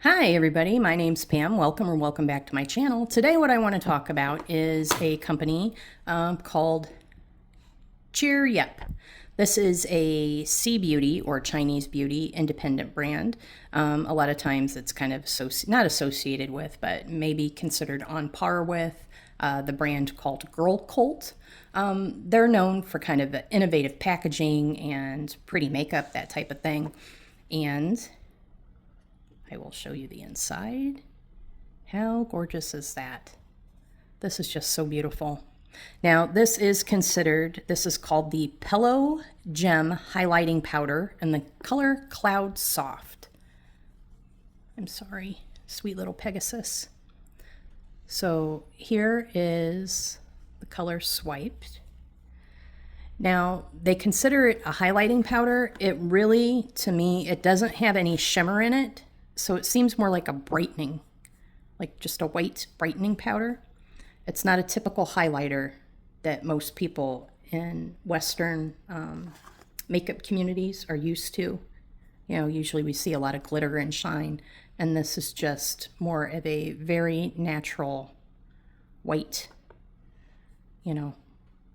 Hi everybody, my name's Pam. Welcome or welcome back to my channel. Today what I want to talk about is a company called CheerYep. This is a Sea Beauty or Chinese beauty independent brand. A lot of times it's kind of not associated with, but maybe considered on par with the brand called Girl Cult. They're known for kind of innovative packaging and pretty makeup, that type of thing. And I will show you the inside. How gorgeous is that? This is just so beautiful. Now, this is called the Pillow Gem Highlighting Powder in the color Cloud Soft. I'm sorry, sweet little Pegasus. So here is the color swiped. Now, they consider it a highlighting powder. It really, to me, it doesn't have any shimmer in it. So it seems more like a brightening, like just a white brightening powder. It's not a typical highlighter that most people in Western makeup communities are used to. You know, usually we see a lot of glitter and shine, and this is just more of a very natural white, you know,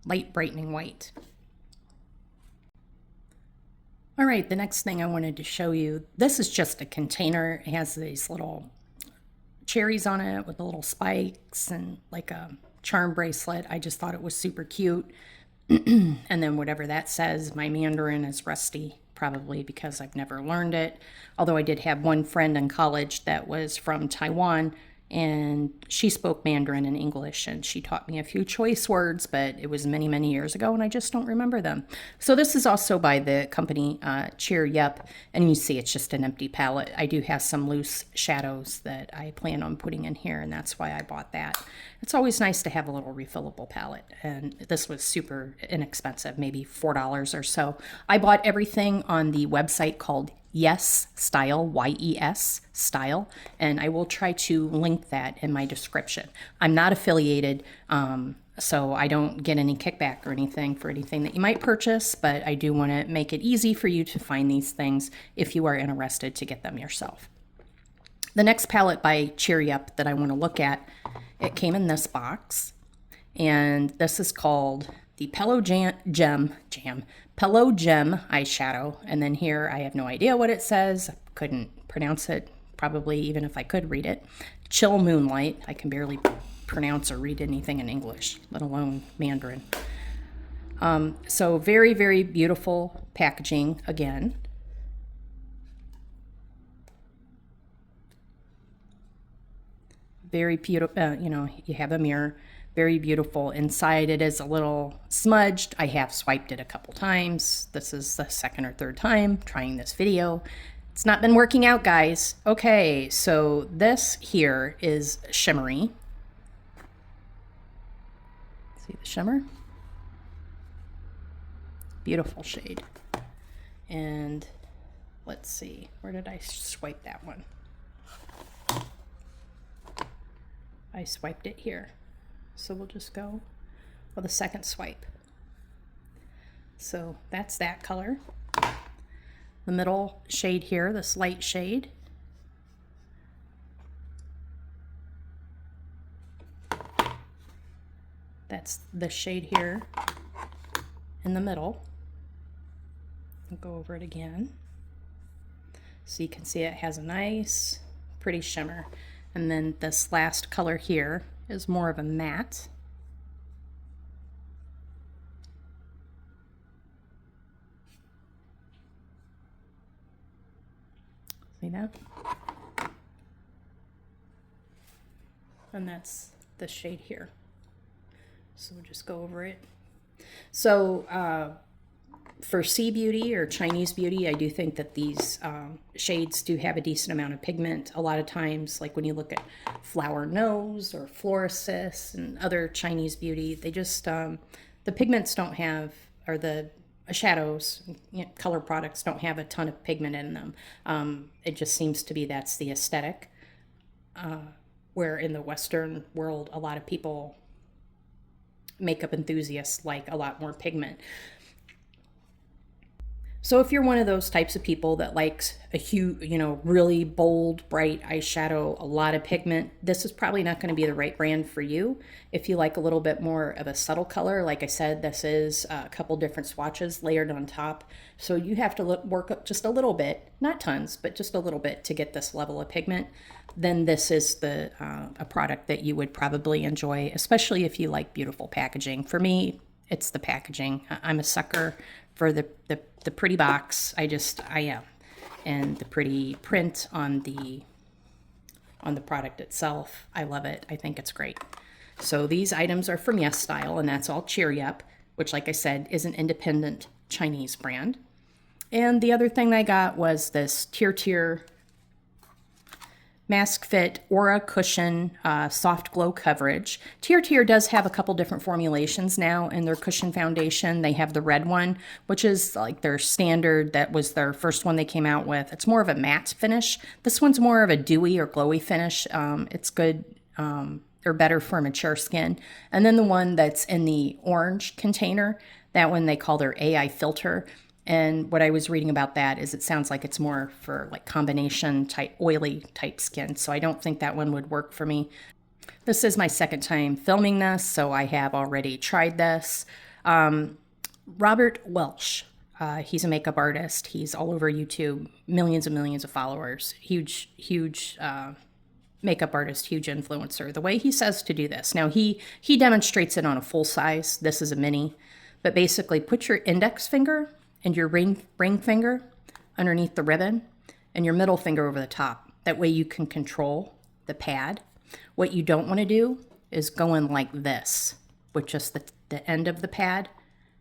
light brightening white. All right, the next thing I wanted to show you, this is just a container. It has these little cherries on it with the little spikes and like a charm bracelet. I just thought it was super cute. And then whatever that says, my Mandarin is rusty, probably because I've never learned it. Although I did have one friend in college that was from Taiwan, and she spoke Mandarin and English, and she taught me a few choice words, but it was many, many years ago, and I just don't remember them. So this is also by the company CheerYep, and you see it's just an empty palette. I do have some loose shadows that I plan on putting in here, and that's why I bought that. It's always nice to have a little refillable palette, and this was super inexpensive, maybe $4 or so. I bought everything on the website called YesStyle, Y-E-S style, and I will try to link that in my description. I'm not affiliated, so I don't get any kickback or anything for anything that you might purchase, but I do want to make it easy for you to find these things if you are interested to get them yourself. The next palette by CheerYep that I want to look at, it came in this box, and this is called the Pillow Gem eyeshadow. And then here, I have no idea what it says. I couldn't pronounce it, probably even if I could read it. Chill Moonlight. I can barely pronounce or read anything in English, let alone Mandarin. So very, very beautiful packaging again. Very beautiful, you know, you have a mirror. Very beautiful. Inside it is a little smudged. I have swiped it a couple times. This is the second or third time trying this video. It's not been working out, guys. Okay, so this here is shimmery. See the shimmer? Beautiful shade. And let's see, where did I swipe that one? I swiped it here. So we'll just go with a second swipe. So that's that color. The middle shade here, this light shade. That's the shade here in the middle. I'll go over it again. So you can see it has a nice, pretty shimmer. And then this last color here is more of a matte. See that? And that's the shade here. So we'll just go over it. So for Sea Beauty or Chinese Beauty, I do think that these shades do have a decent amount of pigment. A lot of times, like when you look at Flower Nose or Florisis and other Chinese Beauty, they just, the pigments don't have, or the shadows, you know, color products don't have a ton of pigment in them. It just seems to be that's the aesthetic. Where in the Western world, a lot of people, makeup enthusiasts, like a lot more pigment. So if you're one of those types of people that likes a huge, really bold, bright eyeshadow, a lot of pigment, this is probably not going to be the right brand for you. If you like a little bit more of a subtle color, like I said, this is a couple different swatches layered on top. So you have to work up just a little bit, not tons, but just a little bit to get this level of pigment. Then this is a product that you would probably enjoy, especially if you like beautiful packaging. For me, it's the packaging. I'm a sucker for the pretty box. I am. And the pretty print on the product itself. I love it. I think it's great. So these items are from YesStyle, and that's all CheerYep, which, like I said, is an independent Chinese brand. And the other thing I got was this TirTir Mask Fit Aura Cushion Soft Glow Coverage. TirTir does have a couple different formulations now in their cushion foundation. They have the red one, which is like their standard. That was their first one they came out with. It's more of a matte finish. This one's more of a dewy or glowy finish. It's good or better for mature skin. And then the one that's in the orange container, that one they call their AI filter. And what I was reading about that is it sounds like it's more for like combination type, oily type skin. So I don't think that one would work for me. This is my second time filming this, so I have already tried this. Robert Welch, he's a makeup artist. He's all over YouTube, millions and millions of followers. Huge makeup artist, huge influencer. The way he says to do this. Now he demonstrates it on a full size. This is a mini. But basically put your index finger and your ring finger underneath the ribbon and your middle finger over the top. That way you can control the pad. What you don't want to do is go in like this with just the end of the pad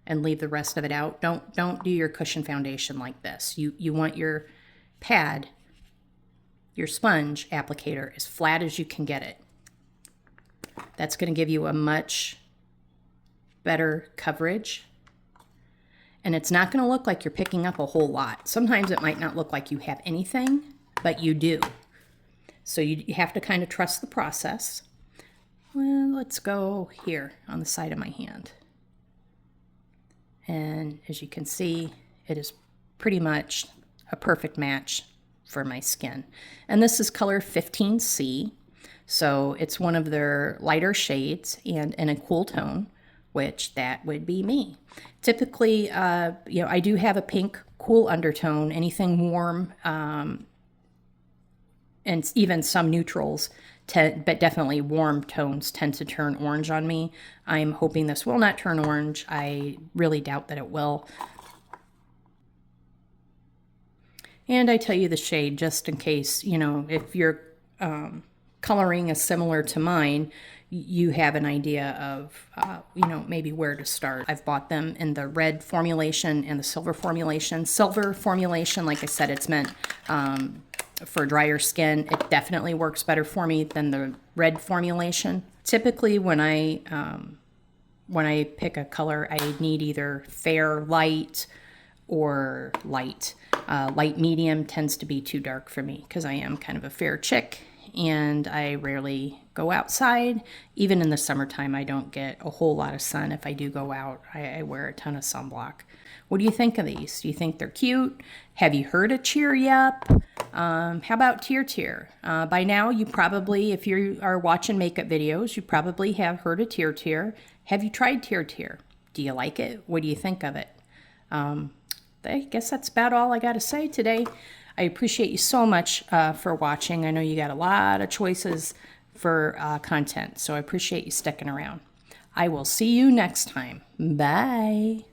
and leave the rest of it out. Don't do your cushion foundation like this. You want your pad, your sponge applicator, as flat as you can get it. That's going to give you a much better coverage. And it's not going to look like you're picking up a whole lot. Sometimes it might not look like you have anything, but you do. So you have to kind of trust the process. Well, let's go here on the side of my hand. And as you can see, it is pretty much a perfect match for my skin. And this is color 15C. So it's one of their lighter shades and in a cool tone, which that would be me. Typically, I do have a pink cool undertone. Anything warm, and even some neutrals, but definitely warm tones tend to turn orange on me. I'm hoping this will not turn orange. I really doubt that it will. And I tell you the shade just in case, if your coloring is similar to mine, you have an idea of, maybe where to start. I've bought them in the red formulation and the silver formulation. Silver formulation, like I said, it's meant for drier skin. It definitely works better for me than the red formulation. Typically, when I pick a color, I need either fair light or light. Light medium tends to be too dark for me because I am kind of a fair chick. And I rarely go outside. Even in the summertime, I don't get a whole lot of sun. If I do go out, I wear a ton of sunblock. What do you think of these? Do you think they're cute? Have you heard of CheerYep? How about TirTir? By now, you probably, if you are watching makeup videos, you probably have heard of TirTir. Have you tried TirTir? Do you like it? What do you think of it? I guess that's about all I got to say today. I appreciate you so much for watching. I know you got a lot of choices for content, so I appreciate you sticking around. I will see you next time. Bye.